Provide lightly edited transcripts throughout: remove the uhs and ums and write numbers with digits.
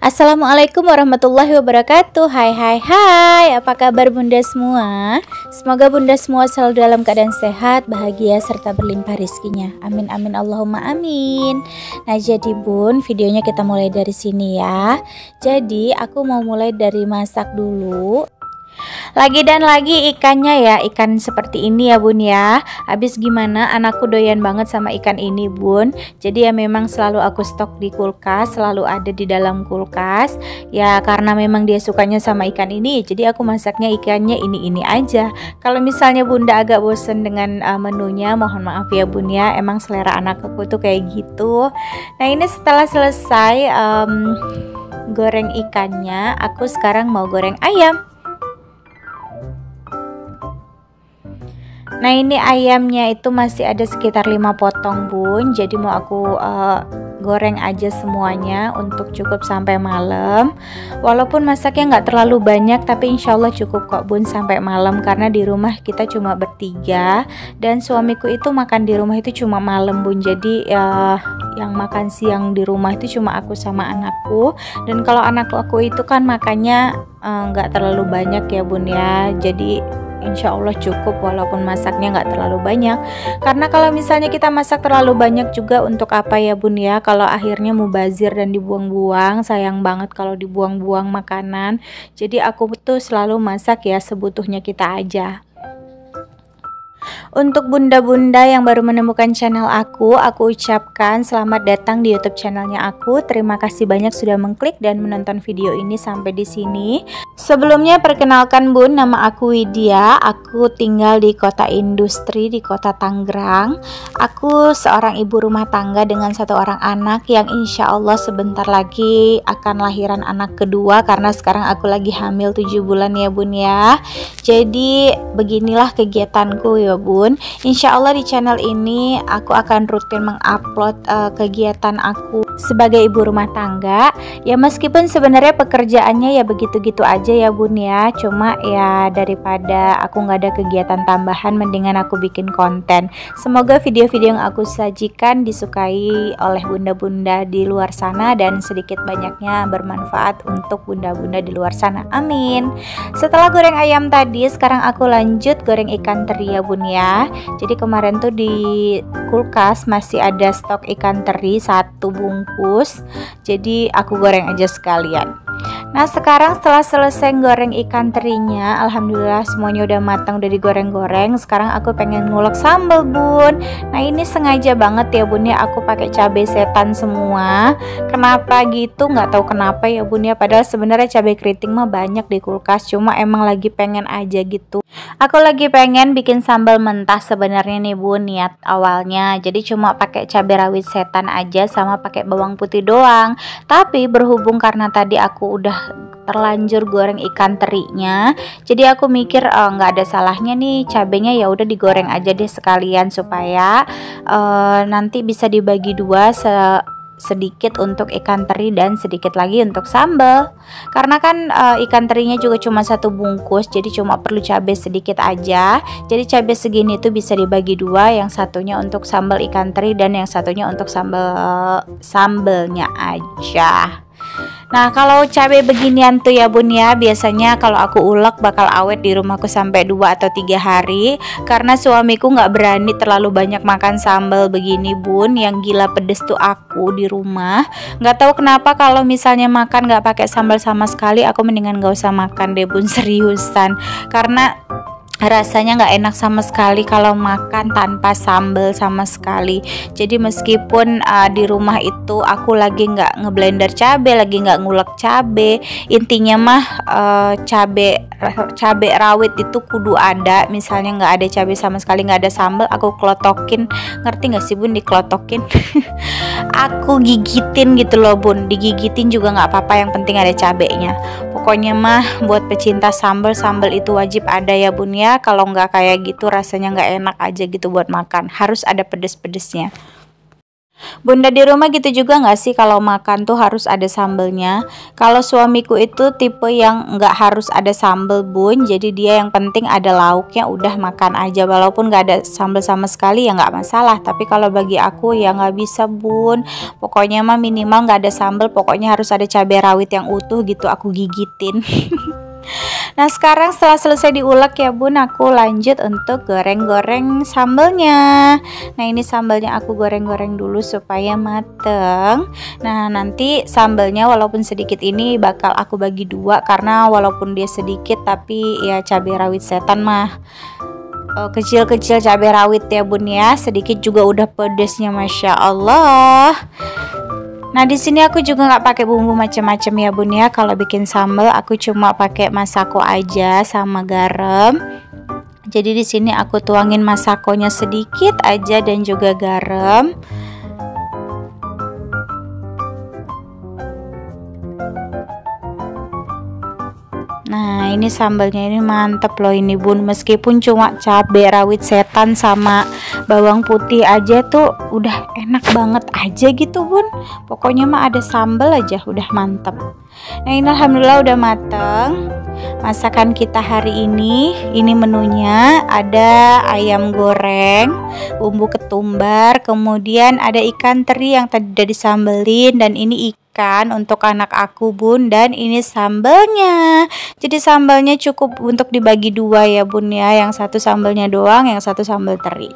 Assalamualaikum warahmatullahi wabarakatuh. Hai, apa kabar bunda semua? Semoga bunda semua selalu dalam keadaan sehat, bahagia, serta berlimpah rizkinya. Amin amin Allahumma amin. Nah jadi bun, videonya kita mulai dari sini ya. Jadi aku mau mulai dari masak dulu. Lagi dan lagi ikannya ya, ikan seperti ini ya bun ya. Habis gimana, anakku doyan banget sama ikan ini bun. Jadi ya memang selalu aku stok di kulkas, selalu ada di dalam kulkas. Ya karena memang dia sukanya sama ikan ini, jadi aku masaknya ikannya ini aja. Kalau misalnya bunda agak bosen dengan menunya, mohon maaf ya bun ya. Emang selera anak aku tuh kayak gitu. Nah ini setelah selesai goreng ikannya, aku sekarang mau goreng ayam. Nah ini ayamnya itu masih ada sekitar 5 potong bun. Jadi mau aku goreng aja semuanya untuk cukup sampai malam. Walaupun masaknya nggak terlalu banyak, tapi insya Allah cukup kok bun sampai malam. Karena di rumah kita cuma bertiga, dan suamiku itu makan di rumah itu cuma malam bun. Jadi yang makan siang di rumah itu cuma aku sama anakku. Dan kalau anakku itu kan makannya nggak terlalu banyak ya bun ya. Jadi insya Allah cukup walaupun masaknya nggak terlalu banyak. Karena kalau misalnya kita masak terlalu banyak juga untuk apa ya bun ya, kalau akhirnya mubazir dan dibuang-buang. Sayang banget kalau dibuang-buang makanan. Jadi aku tuh selalu masak ya sebutuhnya kita aja. Untuk bunda-bunda yang baru menemukan channel aku ucapkan selamat datang di YouTube channelnya aku. Terima kasih banyak sudah mengklik dan menonton video ini sampai di sini. Sebelumnya perkenalkan bun, nama aku Widya. Aku tinggal di kota industri di kota Tangerang. Aku seorang ibu rumah tangga dengan 1 orang anak yang insya Allah sebentar lagi akan lahiran anak kedua, karena sekarang aku lagi hamil 7 bulan ya bun ya. Jadi beginilah kegiatanku ya bun. Insya Allah di channel ini aku akan rutin mengupload kegiatan aku sebagai ibu rumah tangga. Ya meskipun sebenarnya pekerjaannya ya begitu-gitu aja ya bun ya. Cuma ya daripada aku nggak ada kegiatan tambahan, mendingan aku bikin konten. Semoga video-video yang aku sajikan disukai oleh bunda-bunda di luar sana, dan sedikit banyaknya bermanfaat untuk bunda-bunda di luar sana. Amin. Setelah goreng ayam tadi, sekarang aku lanjut goreng ikan teri ya bun ya. Jadi kemarin tuh di kulkas masih ada stok ikan teri 1 bungkus. Jadi aku goreng aja sekalian. Nah sekarang setelah selesai goreng ikan terinya, alhamdulillah semuanya udah matang, udah digoreng-goreng. Sekarang aku pengen ngulek sambal bun. Nah ini sengaja banget ya bun ya, aku pakai cabai setan semua. Kenapa gitu? Nggak tahu kenapa ya bun ya. Padahal sebenarnya cabai keriting mah banyak di kulkas, cuma emang lagi pengen aja gitu. Aku lagi pengen bikin sambal mentah sebenarnya nih bun, niat awalnya. Jadi cuma pakai cabai rawit setan aja sama pakai bawang putih doang. Tapi berhubung karena tadi aku udah terlanjur goreng ikan terinya, jadi aku mikir nggak ada salahnya nih cabenya, ya udah digoreng aja deh sekalian supaya nanti bisa dibagi 2, sedikit untuk ikan teri dan sedikit lagi untuk sambal. Karena kan ikan terinya juga cuma 1 bungkus, jadi cuma perlu cabai sedikit aja. Jadi cabai segini tuh bisa dibagi 2, yang satunya untuk sambal ikan teri dan yang satunya untuk sambalnya aja. Nah kalau cabai beginian tuh ya bun ya, biasanya kalau aku ulek bakal awet di rumahku sampai 2 atau 3 hari. Karena suamiku nggak berani terlalu banyak makan sambal begini bun. Yang gila pedes tuh aku di rumah. Nggak tahu kenapa kalau misalnya makan nggak pakai sambal sama sekali, aku mendingan nggak usah makan deh bun, seriusan. Karena rasanya nggak enak sama sekali kalau makan tanpa sambal sama sekali. Jadi meskipun di rumah itu aku lagi nggak ngeblender cabai, lagi nggak ngulek cabai, intinya mah cabai rawit itu kudu ada. Misalnya nggak ada cabai sama sekali, nggak ada sambal, aku klotokin. Ngerti nggak sih bun diklotokin? Aku gigitin gitu loh bun, digigitin juga nggak apa-apa, yang penting ada cabainya. Pokoknya mah buat pecinta sambal itu wajib ada ya bun ya. Kalau nggak kayak gitu rasanya nggak enak aja gitu buat makan, harus ada pedes-pedesnya. Bunda di rumah gitu juga nggak sih kalau makan tuh harus ada sambelnya? Kalau suamiku itu tipe yang nggak harus ada sambel bun, jadi dia yang penting ada lauknya udah makan aja walaupun nggak ada sambel sama sekali ya nggak masalah. Tapi kalau bagi aku ya nggak bisa bun, pokoknya mah minimal nggak ada sambel, pokoknya harus ada cabai rawit yang utuh gitu aku gigitin. Nah sekarang setelah selesai diulek ya bun, aku lanjut untuk goreng-goreng sambelnya. Nah ini sambelnya aku goreng-goreng dulu supaya mateng. Nah nanti sambelnya walaupun sedikit ini bakal aku bagi dua, karena walaupun dia sedikit tapi ya cabai rawit setan mah kecil-kecil cabai rawit ya bun ya, sedikit juga udah pedesnya masya Allah. Nah di sini aku juga nggak pakai bumbu macam-macam ya bun ya. Kalau bikin sambal aku cuma pakai masako aja sama garam. Jadi di sini aku tuangin masakonya sedikit aja dan juga garam. Nah ini sambalnya ini mantep loh ini bun, meskipun cuma cabai rawit setan sama bawang putih aja tuh udah enak banget aja gitu bun. Pokoknya mah ada sambal aja udah mantep. Nah ini alhamdulillah udah mateng masakan kita hari ini. Ini menunya ada ayam goreng, bumbu ketumbar, kemudian ada ikan teri yang tadi udah disambelin, dan ini ikan untuk anak aku bun, dan ini sambalnya. Jadi sambalnya cukup untuk dibagi dua ya bun ya, yang satu sambalnya doang, yang satu sambal teri.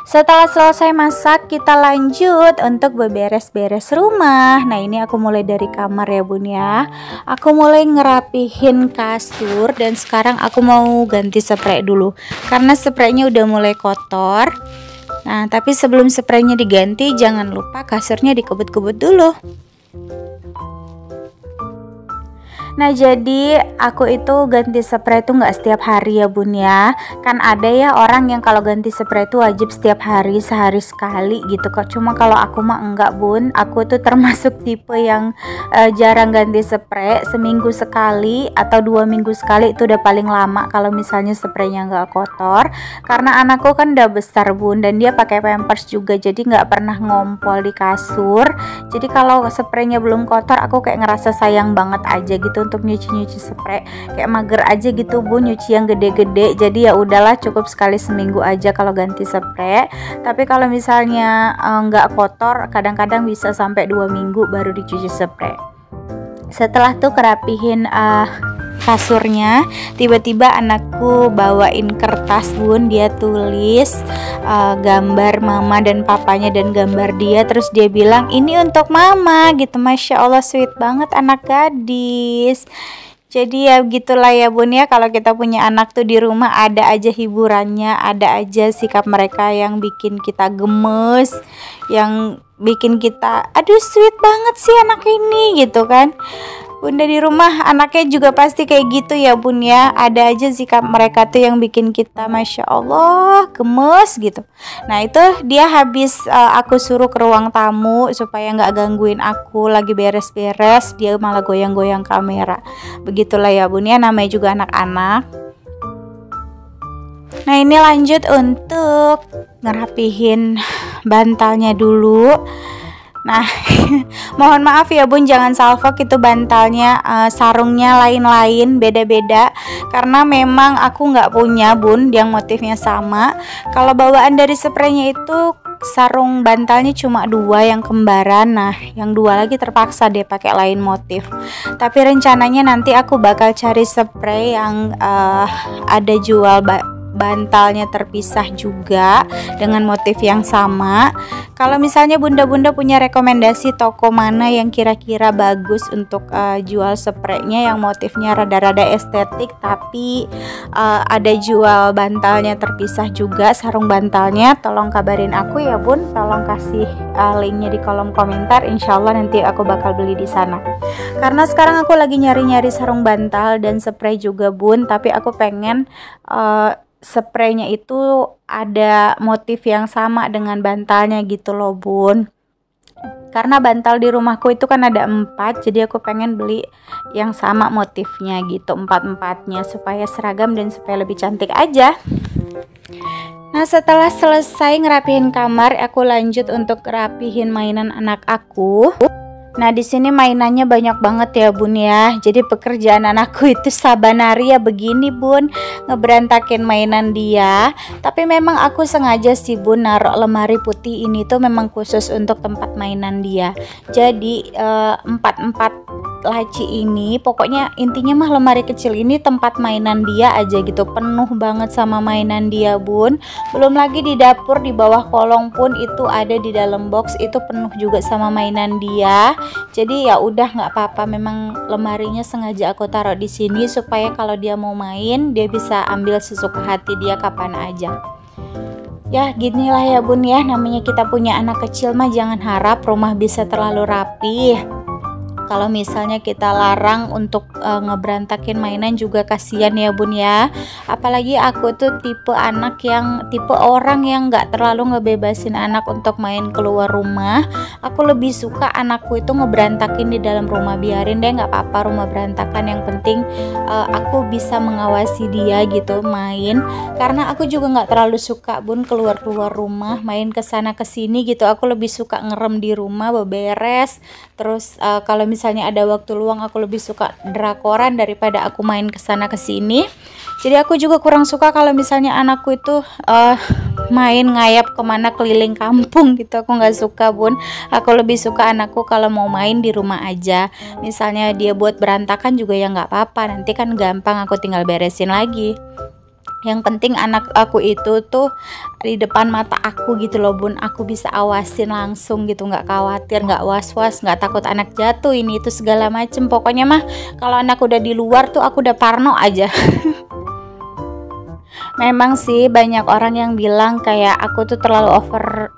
Setelah selesai masak kita lanjut untuk beberes-beres rumah. Nah ini aku mulai dari kamar ya bun ya. Aku mulai ngerapihin kasur, dan sekarang aku mau ganti spray dulu karena spraynya udah mulai kotor. Nah tapi sebelum spraynya diganti jangan lupa kasurnya dikebut-kebut dulu. Nah jadi aku itu ganti spray itu nggak setiap hari ya bun ya. Kan ada ya orang yang kalau ganti spray itu wajib setiap hari, sehari sekali gitu kok. Cuma kalau aku mah enggak bun. Aku tuh termasuk tipe yang jarang ganti spray. Seminggu sekali atau 2 minggu sekali itu udah paling lama kalau misalnya spraynya nggak kotor. Karena anakku kan udah besar bun, dan dia pakai pampers juga, jadi nggak pernah ngompol di kasur. Jadi kalau spraynya belum kotor aku kayak ngerasa sayang banget aja gitu untuk nyuci spray, kayak mager aja gitu bun nyuci yang gede-gede. Jadi ya udahlah cukup sekali seminggu aja kalau ganti spray. Tapi kalau misalnya nggak kotor kadang-kadang bisa sampai 2 minggu baru dicuci spray. Setelah tuh kerapihin kasurnya, tiba-tiba anakku bawain kertas bun, dia tulis gambar mama dan papanya dan gambar dia, terus dia bilang ini untuk mama gitu. Masya Allah sweet banget anak gadis. Jadi ya gitulah ya bun ya, kalau kita punya anak tuh di rumah ada aja hiburannya, ada aja sikap mereka yang bikin kita gemes, yang bikin kita aduh sweet banget sih anak ini gitu kan. Bunda di rumah anaknya juga pasti kayak gitu ya bun ya, ada aja sikap mereka tuh yang bikin kita masya Allah gemes gitu. Nah itu dia habis aku suruh ke ruang tamu supaya nggak gangguin aku lagi beres-beres, dia malah goyang-goyang kamera. Begitulah ya bun ya, namanya juga anak-anak. Nah ini lanjut untuk ngerapihin bantalnya dulu. Nah mohon maaf ya bun, jangan salfok itu bantalnya, sarungnya lain-lain, beda-beda, karena memang aku nggak punya bun yang motifnya sama. Kalau bawaan dari spraynya itu sarung bantalnya cuma 2 yang kembaran. Nah yang 2 lagi terpaksa deh pakai lain motif. Tapi rencananya nanti aku bakal cari spray yang ada jual bantalnya terpisah juga dengan motif yang sama. Kalau misalnya bunda-bunda punya rekomendasi toko mana yang kira-kira bagus untuk jual spraynya yang motifnya rada-rada estetik tapi ada jual bantalnya terpisah juga, sarung bantalnya, tolong kabarin aku ya bun, tolong kasih linknya di kolom komentar. Insyaallah nanti aku bakal beli di sana. Karena sekarang aku lagi nyari-nyari sarung bantal dan spray juga bun, tapi aku pengen spraynya itu ada motif yang sama dengan bantalnya gitu loh bun. Karena bantal di rumahku itu kan ada 4, jadi aku pengen beli yang sama motifnya gitu, 4-empatnya, supaya seragam dan supaya lebih cantik aja. Nah, setelah selesai ngerapihin kamar, aku lanjut untuk rapihin mainan anak aku. Nah, di sini mainannya banyak banget ya Bun ya. Jadi pekerjaan anakku itu sabanari ya begini Bun, ngeberantakin mainan dia. Tapi memang aku sengaja sih Bun naruh lemari putih ini tuh memang khusus untuk tempat mainan dia. Jadi 4 laci ini, pokoknya intinya mah lemari kecil ini tempat mainan dia aja gitu, penuh banget sama mainan dia Bun. Belum lagi di dapur di bawah kolong pun itu ada, di dalam box itu penuh juga sama mainan dia. Jadi ya udah nggak apa-apa, memang lemarinya sengaja aku taruh di sini supaya kalau dia mau main dia bisa ambil sesuka hati dia kapan aja. Ya ginilah ya Bun ya, namanya kita punya anak kecil mah jangan harap rumah bisa terlalu rapi. Kalau misalnya kita larang untuk ngeberantakin mainan juga kasihan ya Bun ya. Apalagi aku tuh tipe orang yang nggak terlalu ngebebasin anak untuk main keluar rumah. Aku lebih suka anakku itu ngeberantakin di dalam rumah. Biarin deh, nggak apa-apa rumah berantakan, yang penting aku bisa mengawasi dia gitu main. Karena aku juga nggak terlalu suka Bun keluar rumah, main kesana kesini gitu. Aku lebih suka ngerem di rumah, beberes. Terus kalau misalnya ada waktu luang aku lebih suka drakoran daripada aku main kesana kesini. Jadi aku juga kurang suka kalau misalnya anakku itu main ngayap kemana keliling kampung gitu. Aku nggak suka Bun. Aku lebih suka anakku kalau mau main di rumah aja. Misalnya dia buat berantakan juga ya nggak apa-apa, nanti kan gampang aku tinggal beresin lagi. Yang penting anak aku itu tuh di depan mata aku gitu loh Bun. Aku bisa awasin langsung gitu, nggak khawatir, nggak was-was, nggak takut anak jatuh ini itu segala macem. Pokoknya mah kalau anak udah di luar tuh aku udah parno aja. Memang sih banyak orang yang bilang kayak aku tuh terlalu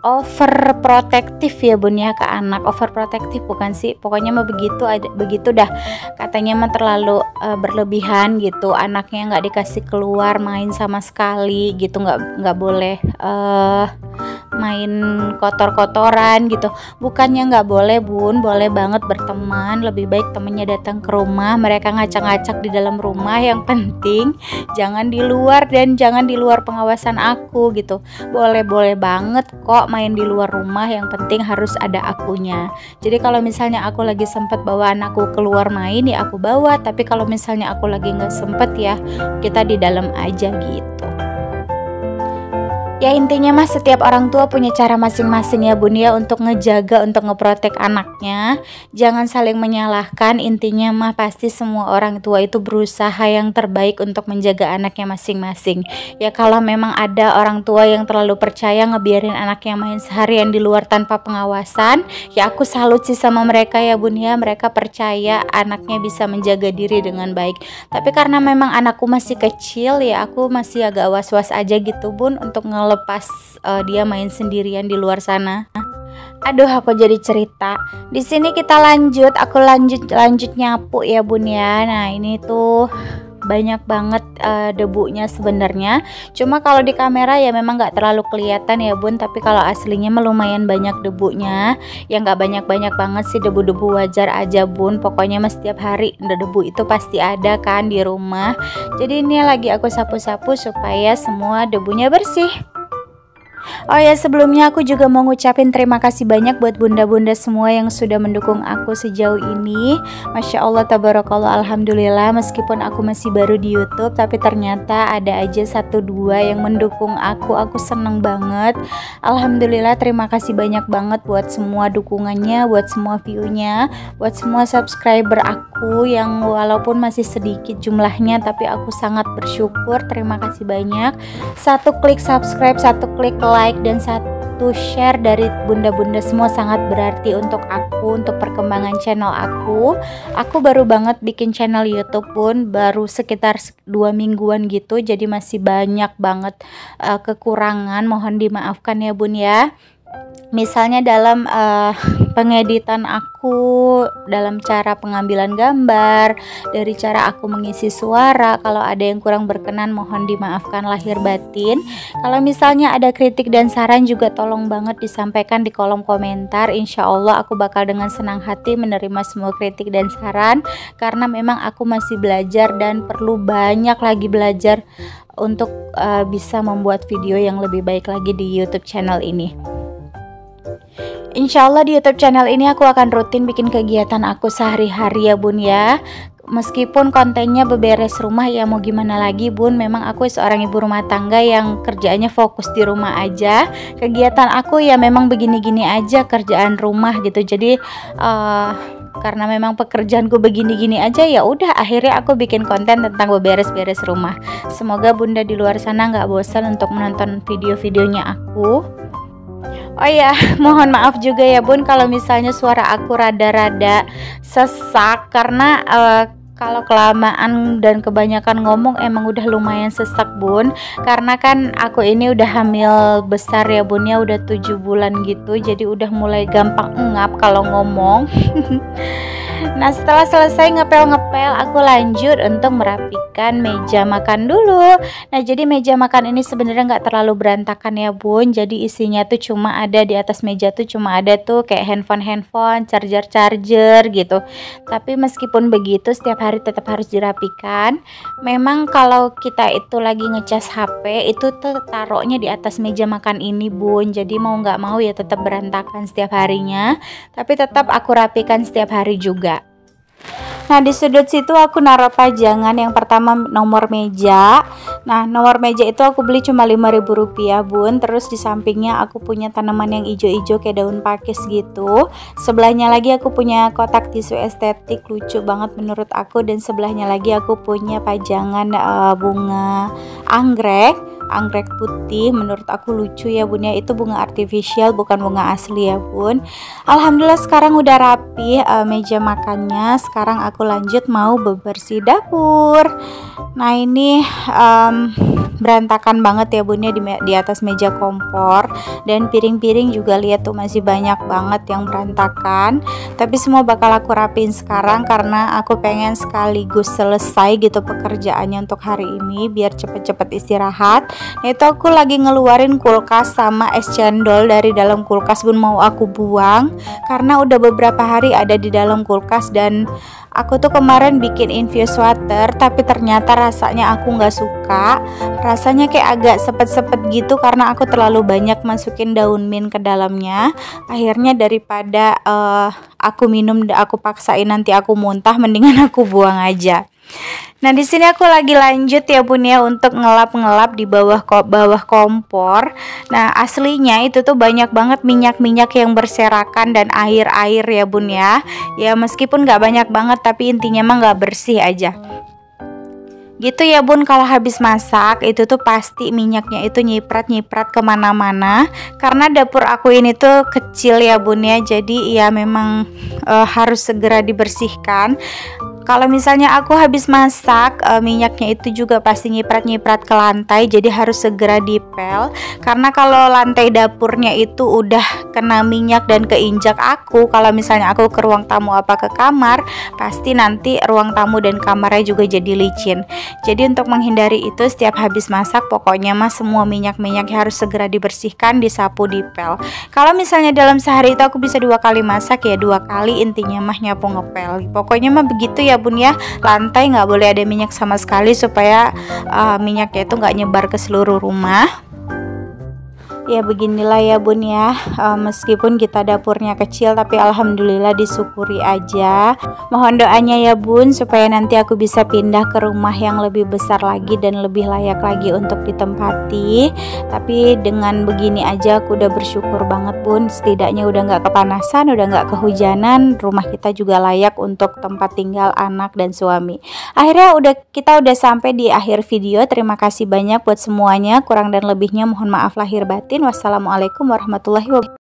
overprotektif ya Bun ya ke anak. Overprotektif bukan sih, pokoknya mah begitu dah. Katanya mah terlalu berlebihan gitu. Anaknya nggak dikasih keluar main sama sekali gitu, nggak boleh main kotor-kotoran gitu. Bukannya nggak boleh Bun, boleh banget berteman. Lebih baik temennya datang ke rumah, mereka ngacak-ngacak di dalam rumah. Yang penting jangan di luar dan jangan di luar pengawasan aku gitu. Boleh banget kok main di luar rumah, yang penting harus ada akunya. Jadi kalau misalnya aku lagi sempet bawa anakku keluar main ya aku bawa, tapi kalau misalnya aku lagi nggak sempet ya kita di dalam aja gitu. Ya intinya mah setiap orang tua punya cara masing-masing ya Bun ya untuk ngejaga, untuk ngeprotek anaknya. Jangan saling menyalahkan, intinya mah pasti semua orang tua itu berusaha yang terbaik untuk menjaga anaknya masing-masing. Ya kalau memang ada orang tua yang terlalu percaya ngebiarin anaknya main seharian di luar tanpa pengawasan, ya aku salut sih sama mereka ya Bun ya. Mereka percaya anaknya bisa menjaga diri dengan baik. Tapi karena memang anakku masih kecil ya aku masih agak was-was aja gitu Bun untuk lepas dia main sendirian di luar sana. Aduh, aku jadi cerita. Di sini kita lanjut, aku lanjut nyapu ya Bun ya. Nah, ini tuh banyak banget debunya sebenarnya. Cuma kalau di kamera ya memang nggak terlalu kelihatan ya Bun, tapi kalau aslinya lumayan banyak debunya. Ya nggak banyak-banyak banget sih, debu-debu wajar aja Bun. Pokoknya mas setiap hari debu itu pasti ada kan di rumah. Jadi ini lagi aku sapu-sapu supaya semua debunya bersih. Oh ya, sebelumnya aku juga mau ngucapin terima kasih banyak buat bunda-bunda semua yang sudah mendukung aku sejauh ini. Masya Allah, tabarakallah, alhamdulillah. Meskipun aku masih baru di YouTube, tapi ternyata ada aja 1-2 yang mendukung aku. Aku seneng banget. Alhamdulillah, terima kasih banyak banget buat semua dukungannya, buat semua view-nya, buat semua subscriber aku yang walaupun masih sedikit jumlahnya, tapi aku sangat bersyukur. Terima kasih banyak. 1 klik subscribe, 1 klik like, dan 1 share dari bunda-bunda semua sangat berarti untuk aku, untuk perkembangan channel aku. Aku baru banget bikin channel YouTube Bun, baru sekitar 2 mingguan gitu, jadi masih banyak banget kekurangan, mohon dimaafkan ya Bun ya. Misalnya dalam pengeditan aku, dalam cara pengambilan gambar, dari cara aku mengisi suara. Kalau ada yang kurang berkenan mohon dimaafkan lahir batin. Kalau misalnya ada kritik dan saran juga tolong banget disampaikan di kolom komentar. Insya Allah aku bakal dengan senang hati menerima semua kritik dan saran, karena memang aku masih belajar dan perlu banyak lagi belajar untuk bisa membuat video yang lebih baik lagi di YouTube channel ini. Insya Allah di YouTube channel ini aku akan rutin bikin kegiatan aku sehari-hari ya bun ya. Meskipun kontennya beberes rumah, ya mau gimana lagi bun, memang aku seorang ibu rumah tangga yang kerjaannya fokus di rumah aja. Kegiatan aku ya memang begini-gini aja, kerjaan rumah gitu. Jadi karena memang pekerjaanku begini-gini aja, ya udah akhirnya aku bikin konten tentang beberes-beres rumah. Semoga bunda di luar sana nggak bosan untuk menonton video-videonya aku. Oh ya, mohon maaf juga ya bun kalau misalnya suara aku rada-rada sesak, karena kalau kelamaan dan kebanyakan ngomong emang udah lumayan sesak bun. Karena kan aku ini udah hamil besar ya bun ya, udah 7 bulan gitu, jadi udah mulai gampang engap kalau ngomong. Nah setelah selesai ngepel-ngepel, aku lanjut untuk merapikan meja makan dulu. Nah jadi meja makan ini sebenarnya nggak terlalu berantakan ya bun. Jadi isinya tuh cuma ada di atas meja tuh cuma ada tuh kayak handphone, charger gitu. Tapi meskipun begitu setiap hari tetap harus dirapikan. Memang kalau kita itu lagi ngecas HP itu tuh taruhnya di atas meja makan ini bun. Jadi mau nggak mau ya tetap berantakan setiap harinya. Tapi tetap aku rapikan setiap hari juga. Nah di sudut situ aku naruh pajangan. Yang pertama nomor meja. Nah nomor meja itu aku beli cuma Rp5.000 bun. Terus di sampingnya aku punya tanaman yang hijau-hijau kayak daun pakis gitu. Sebelahnya lagi aku punya kotak tisu estetik, lucu banget menurut aku. Dan sebelahnya lagi aku punya pajangan bunga anggrek putih, menurut aku lucu ya bun ya. Itu bunga artifisial bukan bunga asli ya bun. Alhamdulillah sekarang udah rapi meja makannya. Sekarang aku lanjut mau bebersih dapur. Nah ini berantakan banget ya bun ya di atas meja kompor. Dan piring-piring juga lihat tuh masih banyak banget yang berantakan. Tapi semua bakal aku rapiin sekarang karena aku pengen sekaligus selesai gitu pekerjaannya untuk hari ini biar cepet-cepet istirahat. Nah itu aku lagi ngeluarin kulkas sama es cendol dari dalam kulkas bun, mau aku buang karena udah beberapa hari ada di dalam kulkas. Dan aku tuh kemarin bikin infused water tapi ternyata rasanya aku nggak suka. Rasanya kayak agak sepet-sepet gitu karena aku terlalu banyak masukin daun mint ke dalamnya. Akhirnya daripada aku minum, aku paksain nanti aku muntah, mendingan aku buang aja. Nah di sini aku lagi lanjut ya bun ya untuk ngelap-ngelap di bawah kompor. Nah aslinya itu tuh banyak banget minyak-minyak yang berserakan dan air-air ya bun ya. Ya meskipun nggak banyak banget tapi intinya mah nggak bersih aja. Gitu ya bun, kalau habis masak itu tuh pasti minyaknya itu nyiprat-nyiprat kemana-mana. Karena dapur aku ini tuh kecil ya bun ya, jadi ya memang harus segera dibersihkan. Kalau misalnya aku habis masak, minyaknya itu juga pasti nyiprat-nyiprat ke lantai, jadi harus segera dipel. Karena kalau lantai dapurnya itu udah kena minyak dan keinjak aku, kalau misalnya aku ke ruang tamu apa ke kamar, pasti nanti ruang tamu dan kamarnya juga jadi licin. Jadi untuk menghindari itu setiap habis masak pokoknya mah semua minyak-minyaknya harus segera dibersihkan, disapu, dipel. Kalau misalnya dalam sehari itu aku bisa 2 kali masak ya 2 kali, intinya mah nyapu ngepel. Pokoknya mah begitu ya bun ya, lantai nggak boleh ada minyak sama sekali supaya minyaknya itu nggak nyebar ke seluruh rumah. Ya beginilah ya bun ya, meskipun kita dapurnya kecil tapi alhamdulillah disyukuri aja. Mohon doanya ya bun supaya nanti aku bisa pindah ke rumah yang lebih besar lagi dan lebih layak lagi untuk ditempati. Tapi dengan begini aja aku udah bersyukur banget bun, setidaknya udah nggak kepanasan, udah nggak kehujanan, rumah kita juga layak untuk tempat tinggal anak dan suami. Akhirnya kita udah sampai di akhir video. Terima kasih banyak buat semuanya, kurang dan lebihnya mohon maaf lahir batin. Wassalamualaikum warahmatullahi wabarakatuh.